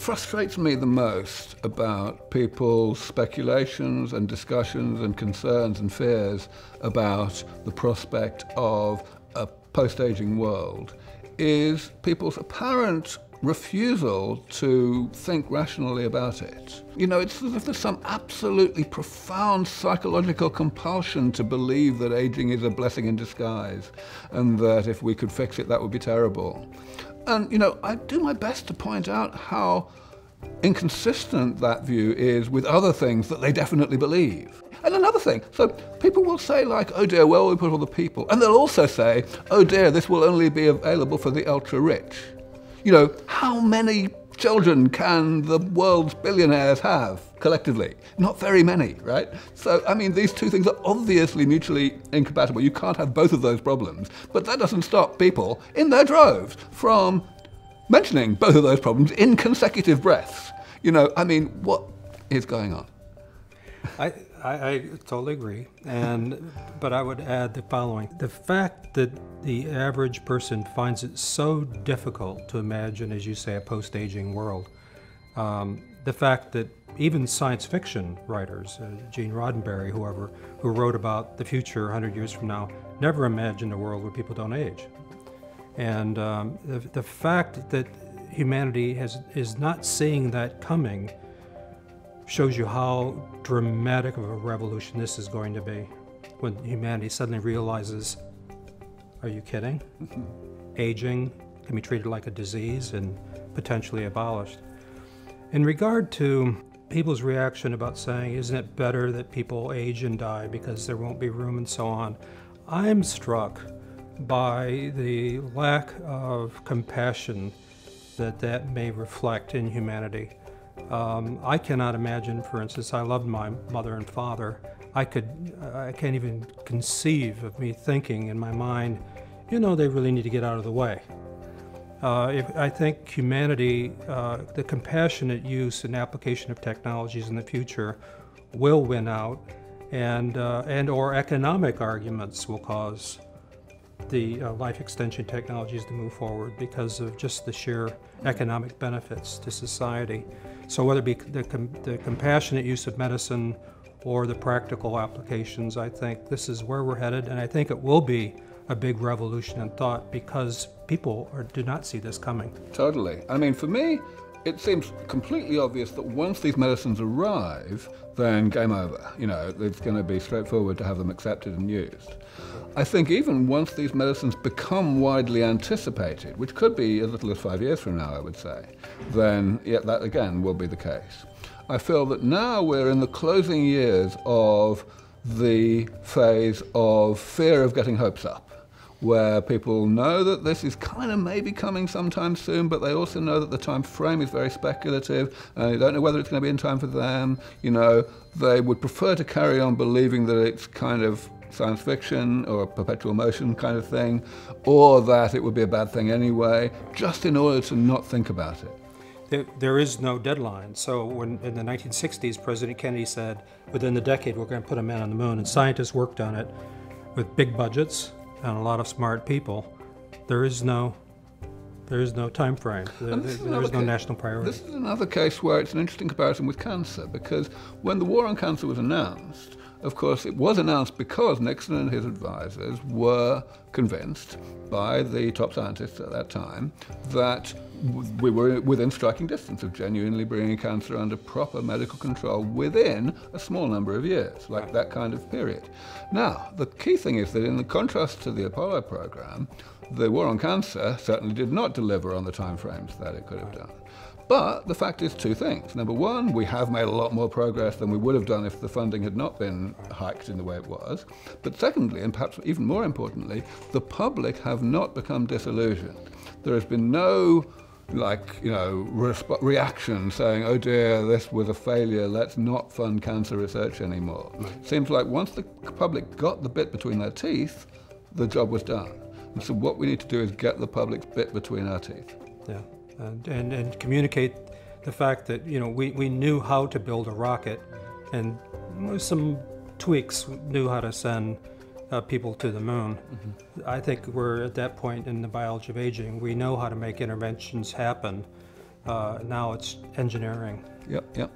frustrates me the most about people's speculations and discussions and concerns and fears about the prospect of a post-aging world is people's apparent refusal to think rationally about it. You know, it's as if there's some absolutely profound psychological compulsion to believe that aging is a blessing in disguise and that if we could fix it, that would be terrible. And, you know, I do my best to point out how inconsistent that view is with other things that they definitely believe. And another thing, so people will say like, oh dear, where will we put all the people? And they'll also say, oh dear, this will only be available for the ultra-rich. You know, how many children can the world's billionaires have collectively? Not very many, right? So, I mean, these two things are obviously mutually incompatible. You can't have both of those problems. But that doesn't stop people in their droves from mentioning both of those problems in consecutive breaths. You know, I mean, what is going on? I totally agree, but I would add the following. The fact that the average person finds it so difficult to imagine, as you say, a post-aging world, the fact that even science fiction writers, Gene Roddenberry, whoever, who wrote about the future 100 years from now, never imagined a world where people don't age. And the fact that humanity is not seeing that coming shows you how dramatic of a revolution this is going to be when humanity suddenly realizes, are you kidding? Aging can be treated like a disease and potentially abolished. In regard to people's reaction about saying, isn't it better that people age and die because there won't be room and so on, I'm struck by the lack of compassion that may reflect in humanity. I cannot imagine, for instance, I loved my mother and father. I can't even conceive of me thinking in my mind, you know, they really need to get out of the way. I think humanity, the compassionate use and application of technologies in the future will win out, and or economic arguments will cause the life extension technologies to move forward because of just the sheer economic benefits to society. So whether it be the compassionate use of medicine or the practical applications, I think this is where we're headed, and I think it will be a big revolution in thought because people do not see this coming. Totally. I mean, for me, it seems completely obvious that once these medicines arrive, then game over. You know, it's going to be straightforward to have them accepted and used. I think even once these medicines become widely anticipated, which could be as little as 5 years from now, I would say, then that again will be the case. I feel that now we're in the closing years of the phase of fear of getting hopes up, where people know that this is kind of maybe coming sometime soon, but they also know that the time frame is very speculative, and they don't know whether it's going to be in time for them. You know, they would prefer to carry on believing that it's kind of science fiction or a perpetual motion kind of thing, or that it would be a bad thing anyway, just in order to not think about it. There is no deadline. So when in the 1960s, President Kennedy said, within the decade, we're going to put a man on the moon, and scientists worked on it with big budgets and a lot of smart people. There is no time frame. There is no national priority. This is another case where it's an interesting comparison with cancer, because when the war on cancer was announced, of course, it was announced because Nixon and his advisors were convinced by the top scientists at that time that we were within striking distance of genuinely bringing cancer under proper medical control within a small number of years, like that kind of period. Now, the key thing is that in the contrast to the Apollo program, the war on cancer certainly did not deliver on the timeframes that it could have done. But the fact is two things. Number one, we have made a lot more progress than we would have done if the funding had not been hiked in the way it was. But secondly, and perhaps even more importantly, the public have not become disillusioned. There has been no reaction saying, oh dear, this was a failure, let's not fund cancer research anymore. It seems like once the public got the bit between their teeth, the job was done. And so what we need to do is get the public's bit between our teeth. Yeah. And communicate the fact that, you know, we knew how to build a rocket, and with some tweaks knew how to send people to the moon. I think we're at that point in the biology of aging. We know how to make interventions happen Now it's engineering. Yep, yep.